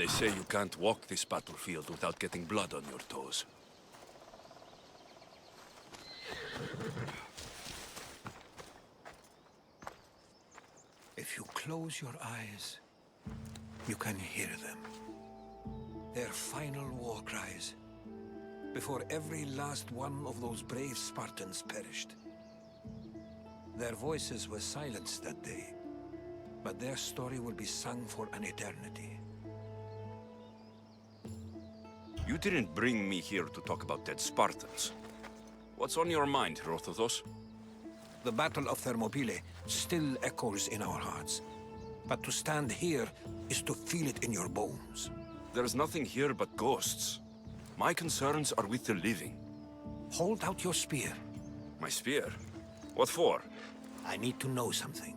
They say you can't walk this battlefield without getting blood on your toes. If you close your eyes, you can hear them. Their final war cries, before every last one of those brave Spartans perished. Their voices were silenced that day, but their story will be sung for an eternity. You didn't bring me here to talk about dead Spartans. What's on your mind, Herodotos? The Battle of Thermopylai still echoes in our hearts. But to stand here is to feel it in your bones. There's nothing here but ghosts. My concerns are with the living. Hold out your spear. My spear? What for? I need to know something.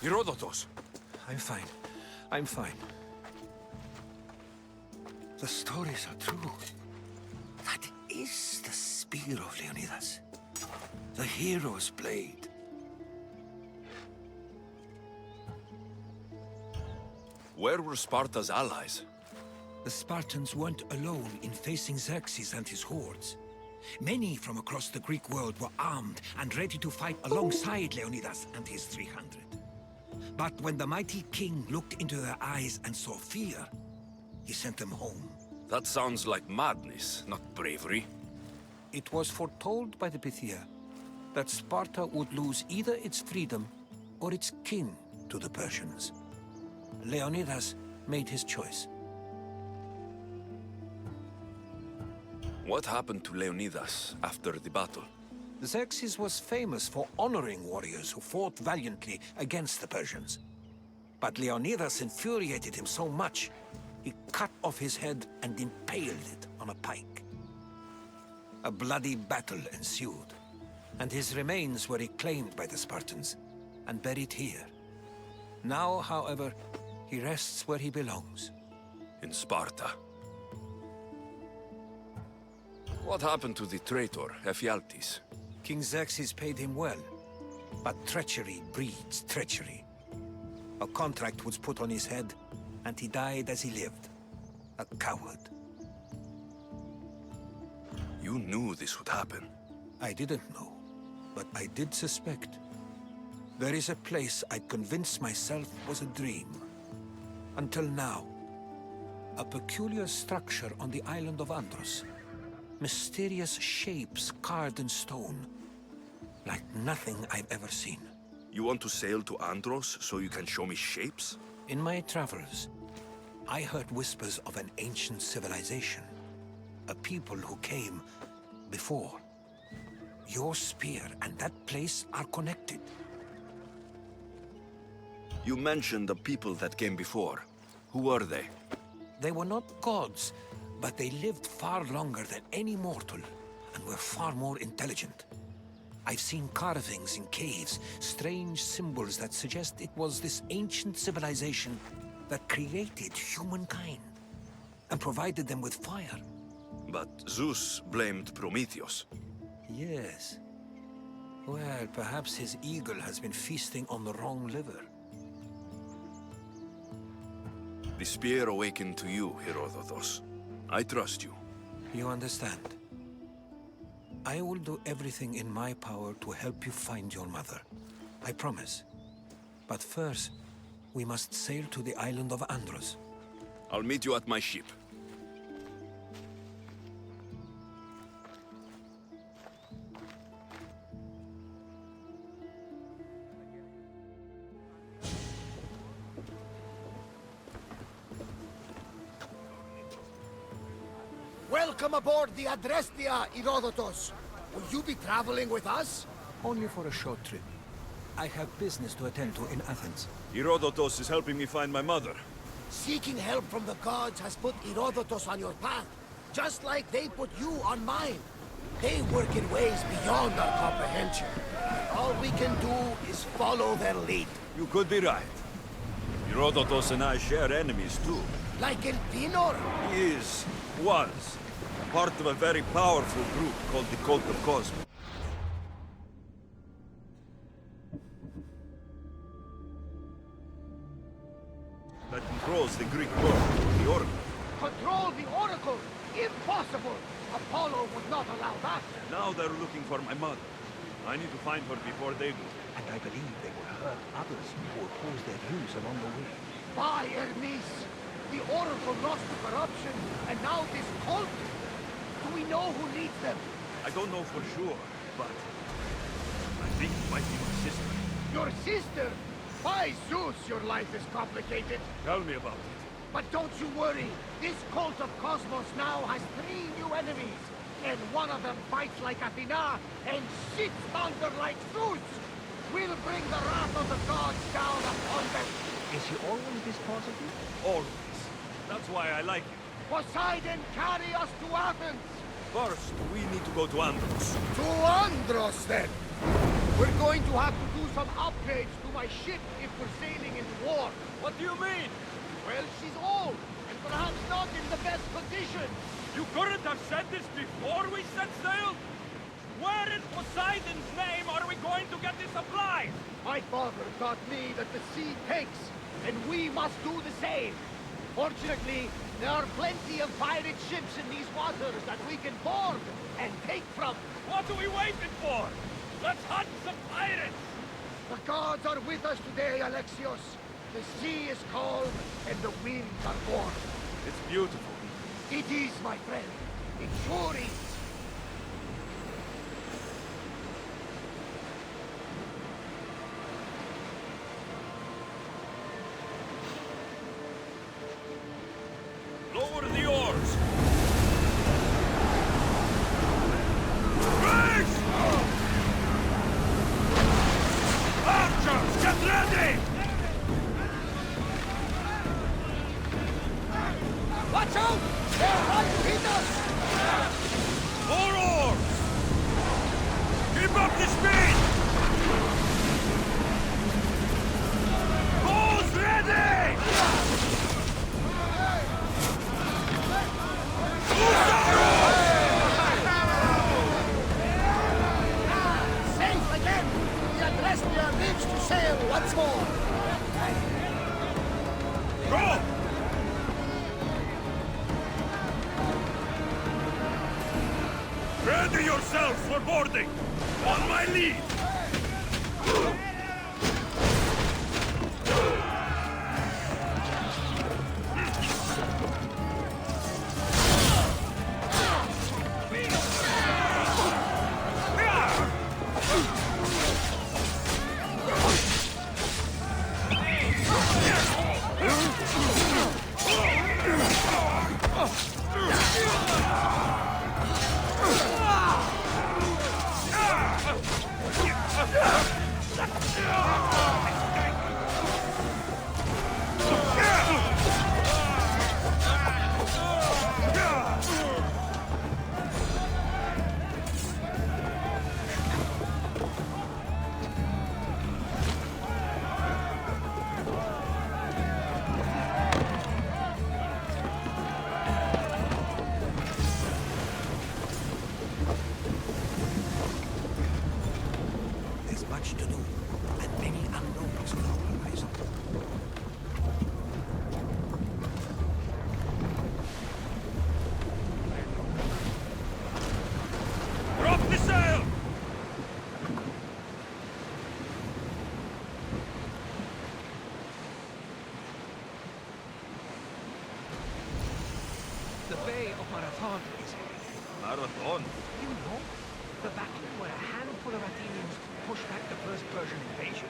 Herodotos! I'm fine. I'm fine. The stories are true. That is the spear of Leonidas. The hero's blade. Where were Sparta's allies? The Spartans weren't alone in facing Xerxes and his hordes. Many from across the Greek world were armed and ready to fight alongside Leonidas and his 300. But when the mighty king looked into their eyes and saw fear, he sent them home. That sounds like madness, not bravery. It was foretold by the Pythia that Sparta would lose either its freedom or its king to the Persians. Leonidas made his choice. What happened to Leonidas after the battle? Xerxes was famous for honoring warriors who fought valiantly against the Persians. But Leonidas infuriated him so much, he cut off his head and impaled it on a pike. A bloody battle ensued, and his remains were reclaimed by the Spartans and buried here. Now, however, he rests where he belongs. In Sparta. What happened to the traitor, Ephialtes? King Xerxes paid him well, but treachery breeds treachery. A contract was put on his head, and he died as he lived. A coward. You knew this would happen. I didn't know, but I did suspect. There is a place I'd convinced myself was a dream. Until now. A peculiar structure on the island of Andros. Mysterious shapes carved in stone. Like nothing I've ever seen. You want to sail to Andros so you can show me shapes? In my travels, I heard whispers of an ancient civilization. A people who came before. Your spear and that place are connected. You mentioned the people that came before. Who were they? They were not gods, but they lived far longer than any mortal, and were far more intelligent. I've seen carvings in caves, strange symbols that suggest it was this ancient civilization that created humankind, and provided them with fire. But Zeus blamed Prometheus. Yes. Well, perhaps his eagle has been feasting on the wrong liver. The spear awakened to you, Herodotus. I trust you. You understand? I will do everything in my power to help you find your mother. I promise. But first, we must sail to the island of Andros. I'll meet you at my ship. Welcome aboard the Adrestia, Herodotus. Will you be traveling with us? Only for a short trip. I have business to attend to in Athens. Herodotus is helping me find my mother. Seeking help from the gods has put Herodotus on your path, just like they put you on mine. They work in ways beyond our comprehension. All we can do is follow their lead. You could be right. Herodotus and I share enemies too. Like El Pinor? He was, part of a very powerful group called the Cult of Cosmos. That controls the Greek world, the Oracle. Control the Oracle? Impossible! Apollo would not allow that. Now they're looking for my mother. I need to find her before they do. And I believe they will hurt others who oppose their views along the way. By Hermes! The Oracle lost to corruption, and now this cult? Do we know who leads them? I don't know for sure, but I think it might be my sister. Your sister? By Zeus, your life is complicated. Tell me about it. But don't you worry. This cult of Cosmos now has 3 new enemies. And one of them fights like Athena and shits thunder like Zeus. We'll bring the wrath of the gods down upon them. Is he always this positive? Always. That's why I like it. Poseidon, carry us to Athens. First, we need to go to Andros. To Andros, then. We're going to have to do some upgrades to my ship if we're sailing into war. What do you mean? Well, she's old, and perhaps not in the best condition. You couldn't have said this before we set sail? Where in Poseidon's name are we going to get the supplies? My father taught me that the sea takes, and we must do the same. Fortunately, there are plenty of pirate ships in these waters that we can board and take from. What are we waiting for? Let's hunt some pirates! The gods are with us today, Alexios. The sea is calm, and the winds are warm. It's beautiful. It is, my friend. It sure is. Lower the oars! Archers, get ready! Watch out! They're right to hit us! More oars! Keep up the speed! Bows ready! Safe again! The Adrestia lives to sail once more! Go! Ready yourselves for boarding! On my lead! There's much to do, and many unknowns on our horizon. Drop the sail! The Bay of Marathon is here. Marathon? You know, the battle where a handful of Athenians pushed back the first Persian invasion.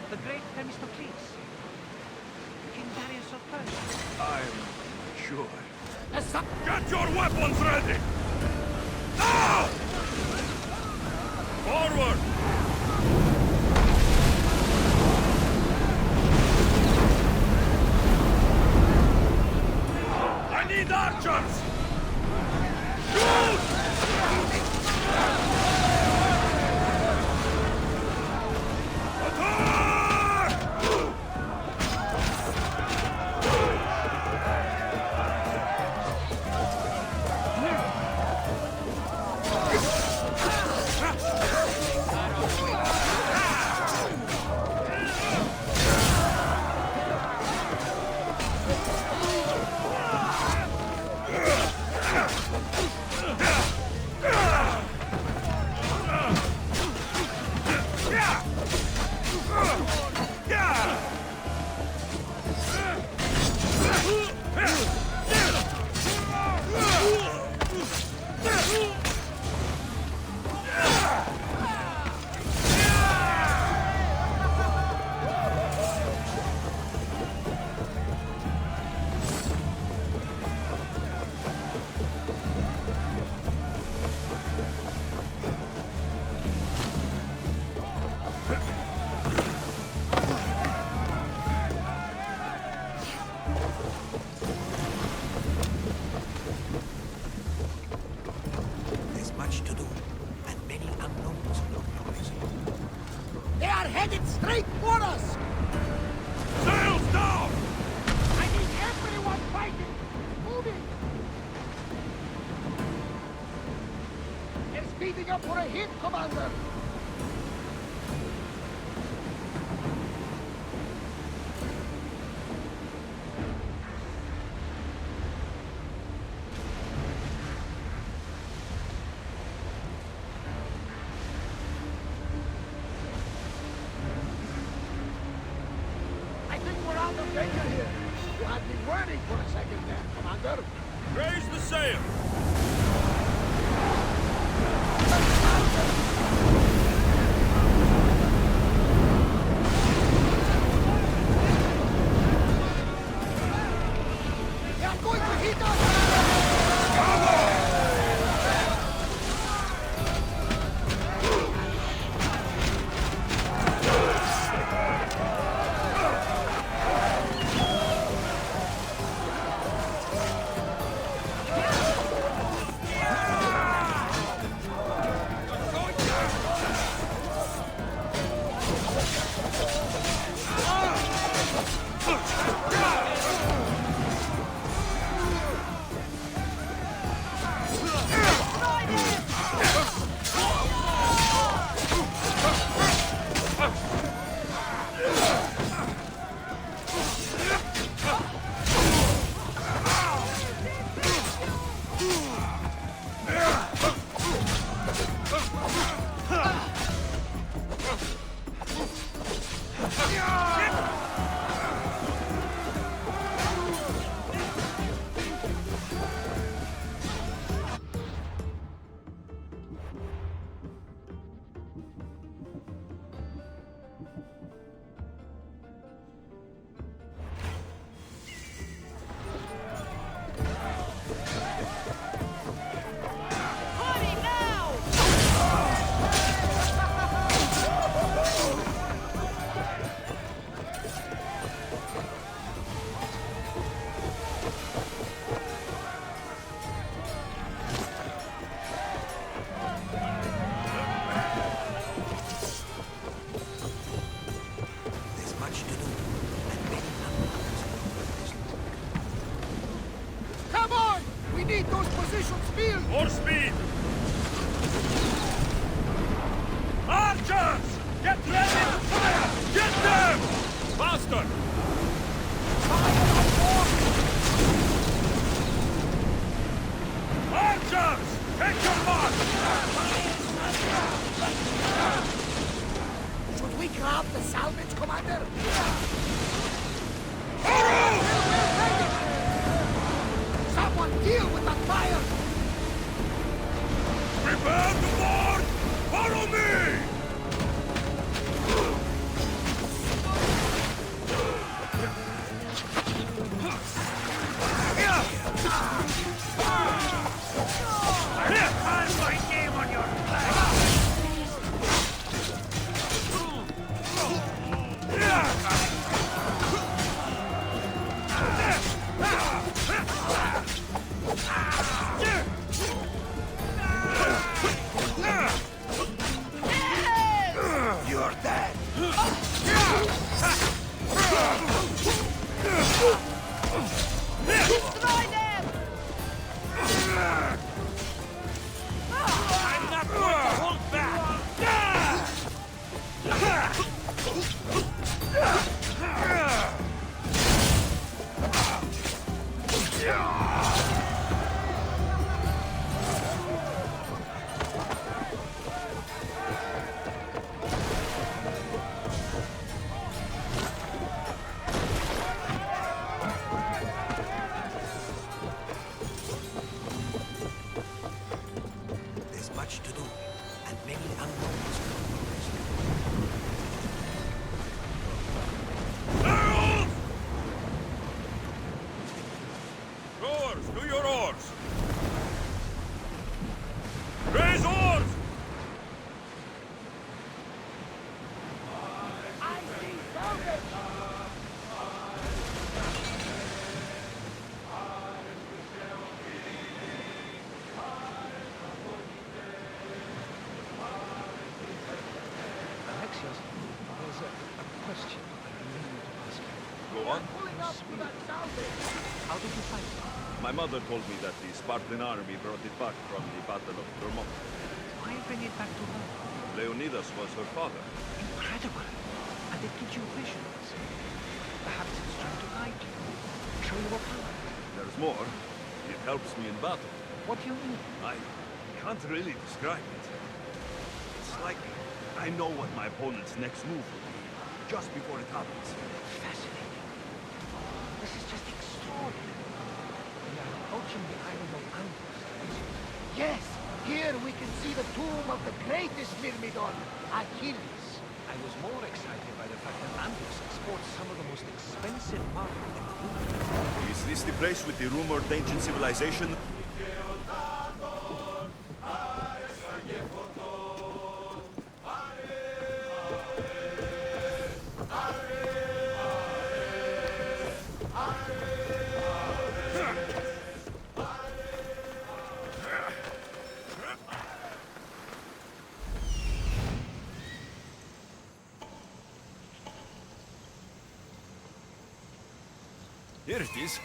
The great Themistocles. King Darius of Persia. I'm sure. As Get your weapons ready! Now! Forward! I need archers! There's much to do, and many unknowns on our horizon. they are headed straight for us! Sails down! I need everyone fighting! Moving! They're speeding up for a hit, Commander! I think we're out of danger here. You had me worried for a second there, Commander. Raise the sail! They are going to hit us! need those positions filled! More speed! Archers! Get ready to fire! Get them! Faster! Archers! Take your mark! Should we grab the salvage, Commander? Someone deal with that fire! Prepare to board! Follow me! I'll my name on your flag! You're dead! Destroy them! I'm not going to hold back! There's much to do, and many unknowns. Barrels! Rowers, do your oars! Raise oars! I see salvage! Alexios, there's a question I need to ask you. Go on. Pulling up to that salvage! How did you find it? My mother told me that the Spartan army brought it back from the Battle of Thermopylai. Why bring it back to her? Leonidas was her father. Incredible. And it gives you visions. Perhaps it's trying to guide you. Show you a path. There's more. It helps me in battle. What do you mean? I can't really describe it. It's like I know what my opponent's next move will be, just before it happens. Fascinating. This is just extraordinary. We are approaching the island of Andros, Alexios. Yes! Here we can see the tomb of the greatest Myrmidon, Achilles. I was more excited by the fact that Andros exports some of the most expensive marble in the world. Is this the place with the rumored ancient civilization? Here it is.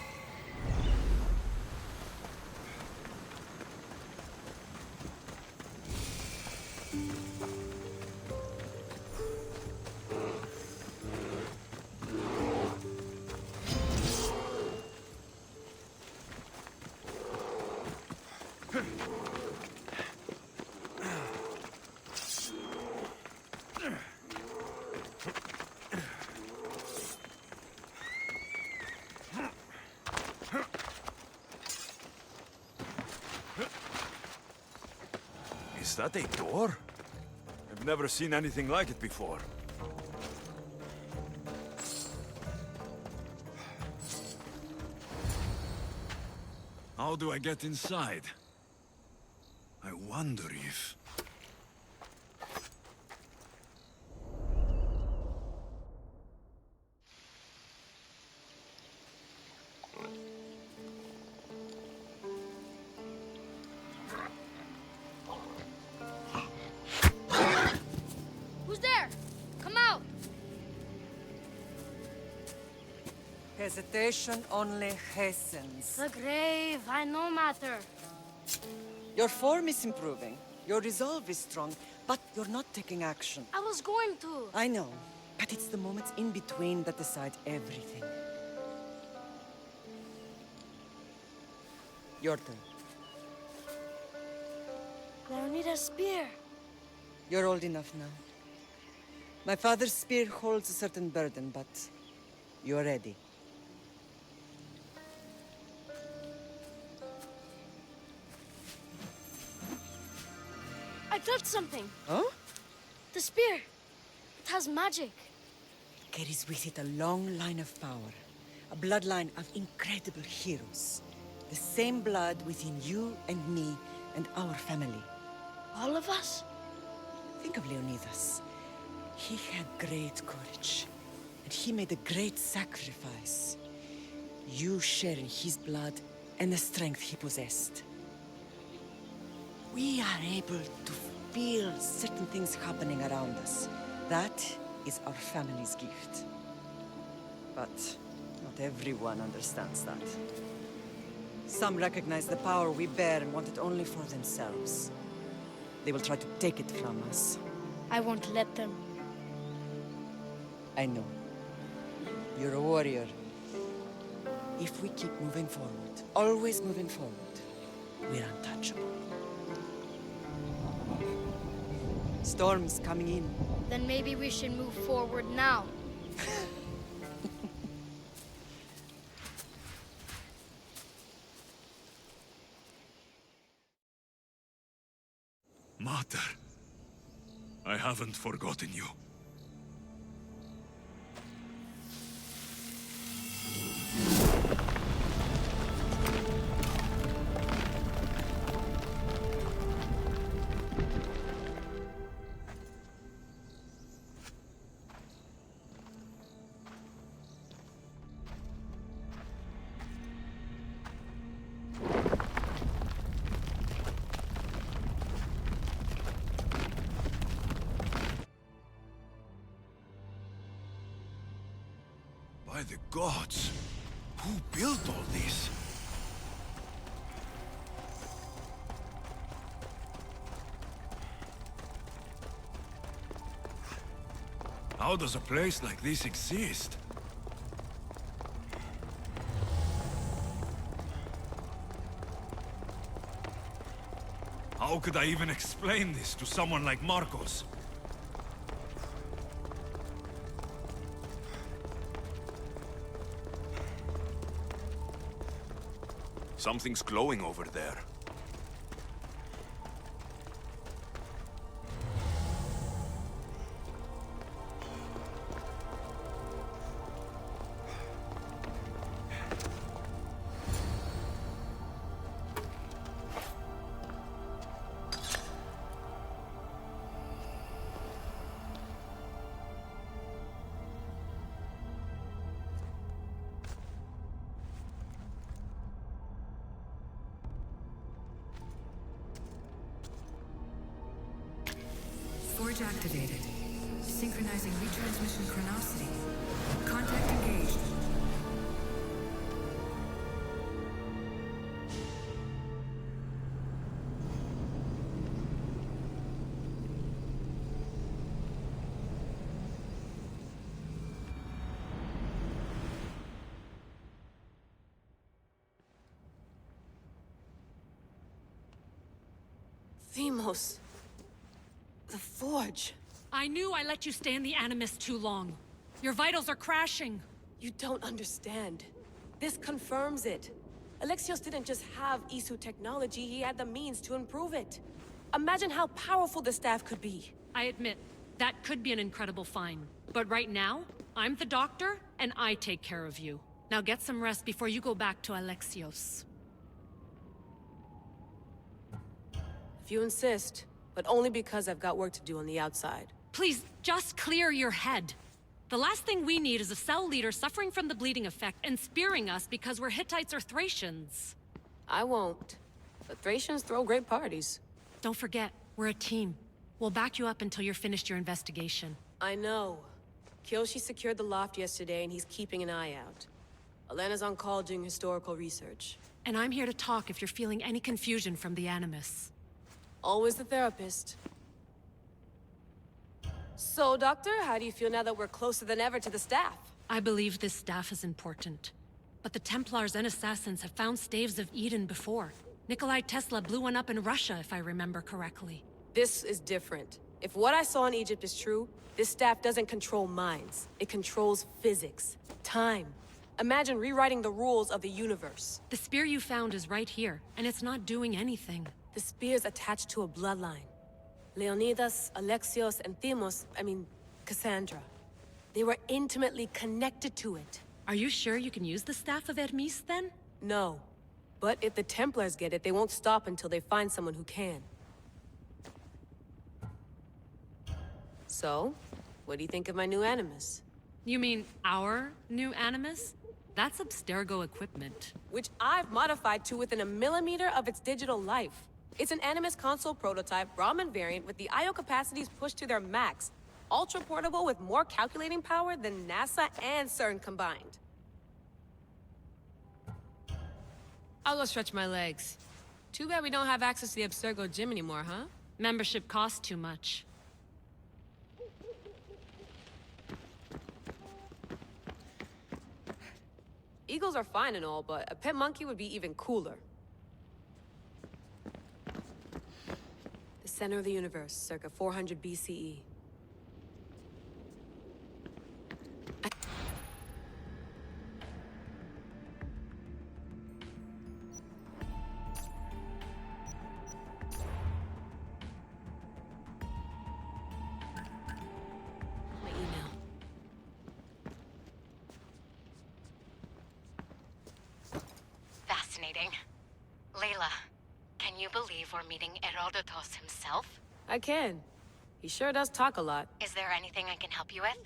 Is that a door? I've never seen anything like it before. How do I get inside? I wonder if... Hesitation only hastens. The grave, I no matter. Your form is improving. Your resolve is strong, but you're not taking action. I was going to. I know, but it's the moments in between that decide everything. Your turn. Leonida's spear. You're old enough now. My father's spear holds a certain burden, but you're ready. I touched something. Huh? The spear. It has magic. Carries with it a long line of power. A bloodline of incredible heroes. The same blood within you and me and our family. All of us? Think of Leonidas. He had great courage. And he made a great sacrifice. You share in his blood and the strength he possessed. We are able to feel certain things happening around us. That is our family's gift. But not everyone understands that. Some recognize the power we bear and want it only for themselves. They will try to take it from us. I won't let them. I know. You're a warrior. If we keep moving forward, always moving forward, we're untouchable. Storm's coming in. Then maybe we should move forward now. Mater, I haven't forgotten you. By the gods! Who built all this? How does a place like this exist? How could I even explain this to someone like Marcos? Something's glowing over there. Forge activated. Synchronizing retransmission chronicity. Contact engaged. Themos. The Forge. I knew I let you stay in the Animus too long. Your vitals are crashing. You don't understand. This confirms it. Alexios didn't just have Isu technology, he had the means to improve it. Imagine how powerful the staff could be. I admit, that could be an incredible find. But right now, I'm the doctor, and I take care of you. Now get some rest before you go back to Alexios. If you insist, but only because I've got work to do on the outside. Please, just clear your head. The last thing we need is a cell leader suffering from the bleeding effect and spearing us because we're Hittites or Thracians. I won't. The Thracians throw great parties. Don't forget, we're a team. We'll back you up until you're finished your investigation. I know. Kyoshi secured the loft yesterday and he's keeping an eye out. Elena's on call doing historical research. And I'm here to talk if you're feeling any confusion from the Animus. Always the therapist. So, Doctor, how do you feel now that we're closer than ever to the staff? I believe this staff is important. But the Templars and Assassins have found Staves of Eden before. Nikolai Tesla blew one up in Russia, if I remember correctly. This is different. If what I saw in Egypt is true, this staff doesn't control minds. It controls physics, time. Imagine rewriting the rules of the universe. The spear you found is right here, and it's not doing anything. The spear's attached to a bloodline. Leonidas, Alexios, and Kassandra. They were intimately connected to it. Are you sure you can use the Staff of Hermes, then? No. But if the Templars get it, they won't stop until they find someone who can. So, what do you think of my new Animus? You mean our new Animus? That's Abstergo equipment. Which I've modified to within a millimeter of its digital life. It's an Animus console prototype, Brahmin variant with the I/O capacities pushed to their max. Ultra portable with more calculating power than NASA and CERN combined. I'll go stretch my legs. Too bad we don't have access to the Abstergo gym anymore, huh? Membership costs too much. Eagles are fine and all, but a pet monkey would be even cooler. The center of the universe, circa 400 BCE. My email. Fascinating. Layla, can you believe we're meeting Herodotus himself? I can. He sure does talk a lot. Is there anything I can help you with?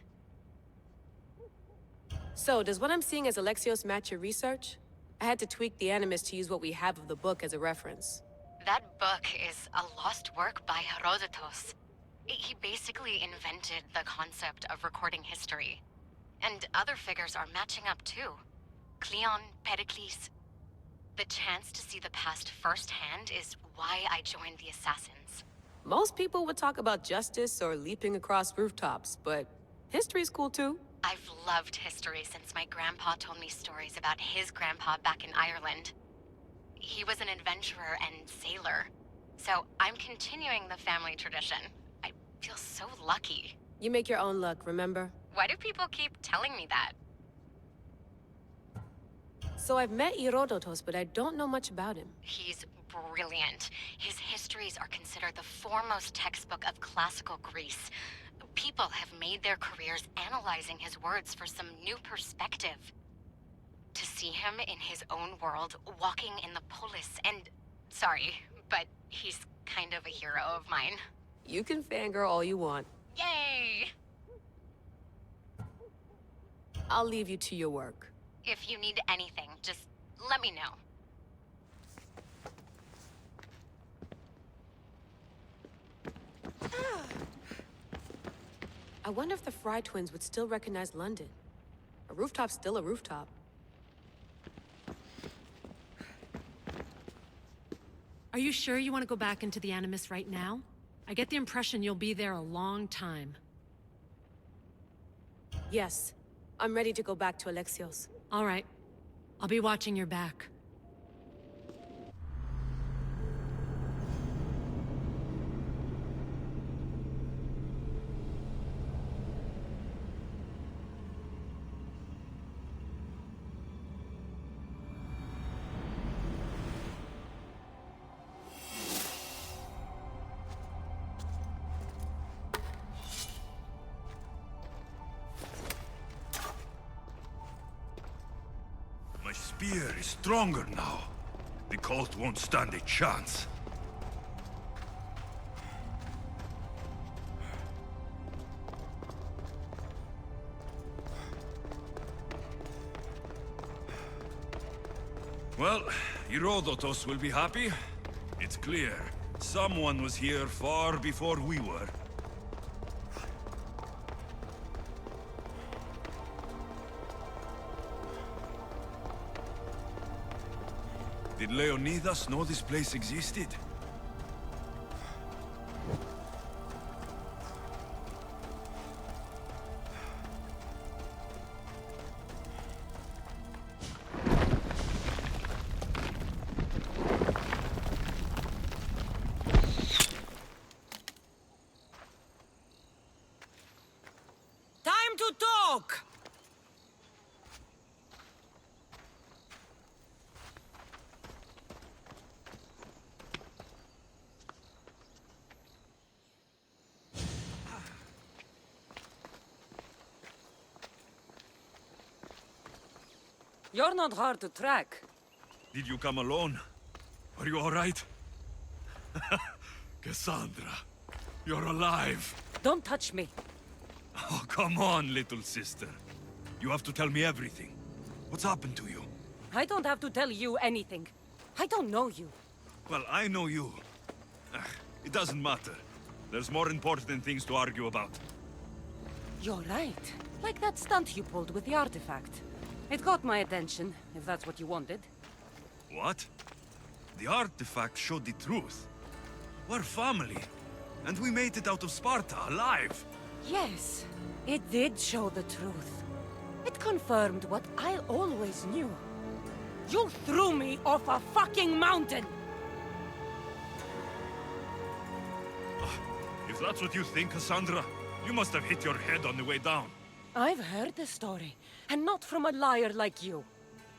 So, does what I'm seeing as Alexios match your research? I had to tweak the Animus to use what we have of the book as a reference. That book is a lost work by Herodotus. He basically invented the concept of recording history. And other figures are matching up too. Cleon, Pericles. The chance to see the past firsthand is why I joined the Assassins. Most people would talk about justice or leaping across rooftops, but history's cool too. I've loved history since my grandpa told me stories about his grandpa back in Ireland. He was an adventurer and sailor, so I'm continuing the family tradition. I feel so lucky. You make your own luck, remember? Why do people keep telling me that? So I've met Herodotus, but I don't know much about him. He's brilliant. His histories are considered the foremost textbook of classical Greece. People have made their careers analyzing his words for some new perspective. To see him in his own world, walking in the polis, and... Sorry, but he's kind of a hero of mine. You can fangirl all you want. Yay! I'll leave you to your work. If you need anything, just let me know. I wonder if the Fry twins would still recognize London. A rooftop's still a rooftop. Are you sure you want to go back into the Animus right now? I get the impression you'll be there a long time. Yes. I'm ready to go back to Alexios. All right. I'll be watching your back. Spear is stronger now. The cult won't stand a chance. Well, Herodotus will be happy. It's clear. Someone was here far before we were. Did Leonidas know this place existed? Time to talk! You're not hard to track. Did you come alone? Are you all right? Kassandra, you're alive. Don't touch me. Oh, come on, little sister. You have to tell me everything. What's happened to you? I don't have to tell you anything. I don't know you. Well, I know you. It doesn't matter. There's more important things to argue about. You're right. Like that stunt you pulled with the artifact. It got my attention, if that's what you wanted. What? The artifact showed the truth. We're family. And we made it out of Sparta, alive. Yes, it did show the truth. It confirmed what I always knew. You threw me off a fucking mountain! If that's what you think, Kassandra, you must have hit your head on the way down. I've heard the story, and not from a liar like you.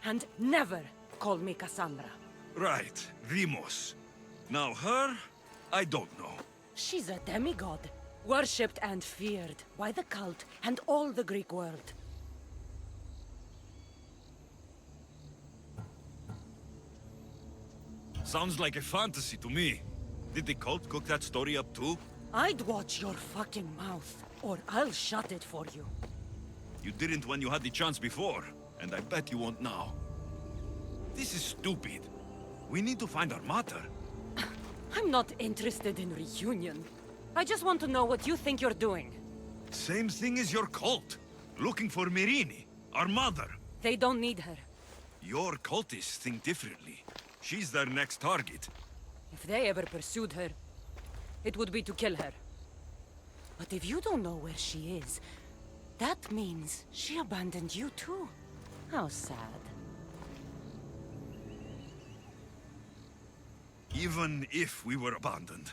And never call me Kassandra. Right, Demos. Now her, I don't know. She's a demigod, worshipped and feared by the cult and all the Greek world. Sounds like a fantasy to me. Did the cult cook that story up too? I'd watch your fucking mouth, or I'll shut it for you. You didn't when you had the chance before, and I bet you won't now. This is stupid. We need to find our mater. I'm not interested in reunion. I just want to know what you think you're doing. Same thing as your cult. Looking for Myrrine, our mother. They don't need her. Your cultists think differently. She's their next target. If they ever pursued her, it would be to kill her. But if you don't know where she is, that means she abandoned you too. How sad. Even if we were abandoned,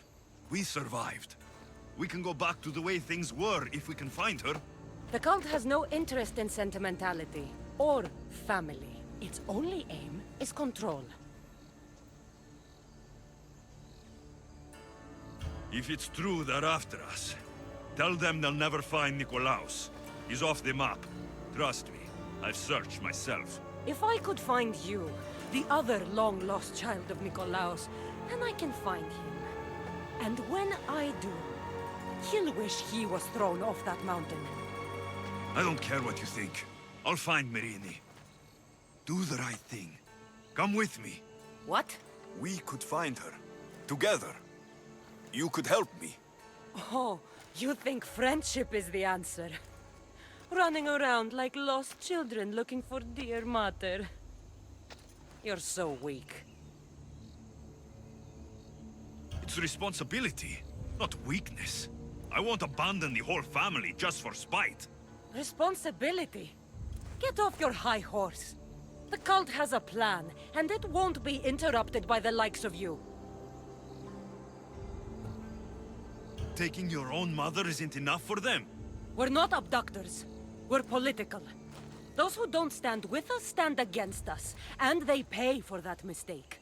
we survived. We can go back to the way things were if we can find her. The cult has no interest in sentimentality or family. Its only aim is control. If it's true they're after us, tell them they'll never find Nikolaos. He's off the map. Trust me, I've searched myself. If I could find you, the other long-lost child of Nikolaos, then I can find him. And when I do, he'll wish he was thrown off that mountain. I don't care what you think. I'll find Myrrine. Do the right thing. Come with me. What? We could find her. Together. You could help me. Oh, you think friendship is the answer? Running around like lost children looking for dear mother. You're so weak. It's responsibility, not weakness. I won't abandon the whole family just for spite. Responsibility? Get off your high horse. The cult has a plan, and it won't be interrupted by the likes of you. Taking your own mother isn't enough for them. We're not abductors. We're political. Those who don't stand with us stand against us, and they pay for that mistake.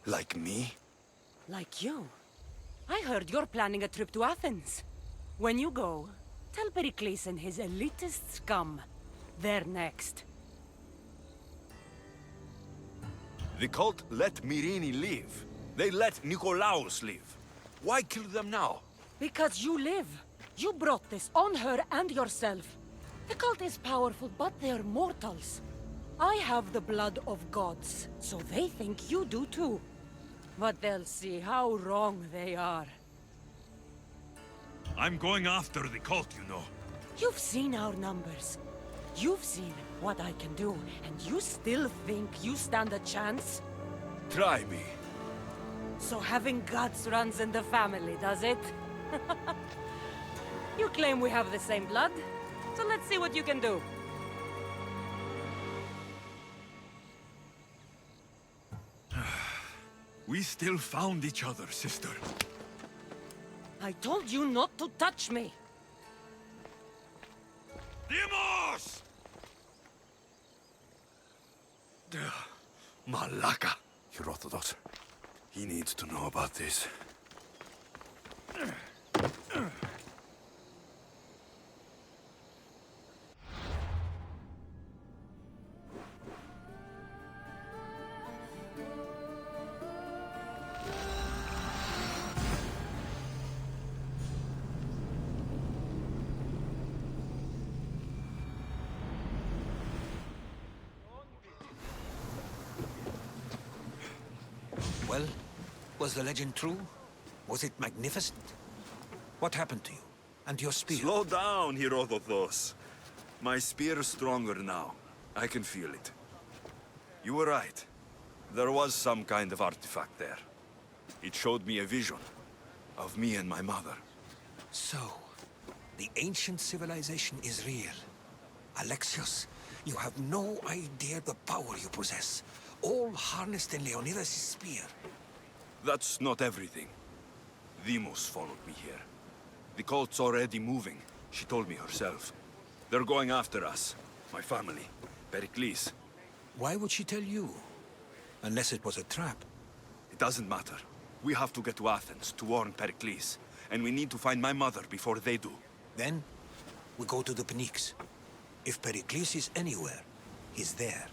Like me? Like you. I heard you're planning a trip to Athens. When you go, tell Pericles and his elitist scum. They're next. The cult let Myrrine live. They let Nikolaos live. Why kill them now? Because you live. You brought this on her and yourself. The cult is powerful, but they're mortals. I have the blood of gods, so they think you do too. But they'll see how wrong they are. I'm going after the cult, you know. You've seen our numbers. You've seen what I can do, and you still think you stand a chance? Try me. So having guts runs in the family, does it? You claim we have the same blood, so let's see what you can do. We still found each other, sister. I told you not to touch me! Dimos! Malaka. Your Orthodox. He needs to know about this. Well, was the legend true? Was it magnificent? What happened to you? And your spear? Slow down, Herodotos. My spear is stronger now. I can feel it. You were right. There was some kind of artifact there. It showed me a vision of me and my mother. So, the ancient civilization is real. Alexios, you have no idea the power you possess. All harnessed in Leonidas' spear. That's not everything. Demos followed me here. The cult's already moving, she told me herself. They're going after us. My family. Pericles. Why would she tell you? Unless it was a trap. It doesn't matter. We have to get to Athens to warn Pericles. And we need to find my mother before they do. Then, we go to the Pnyx. If Pericles is anywhere, he's there.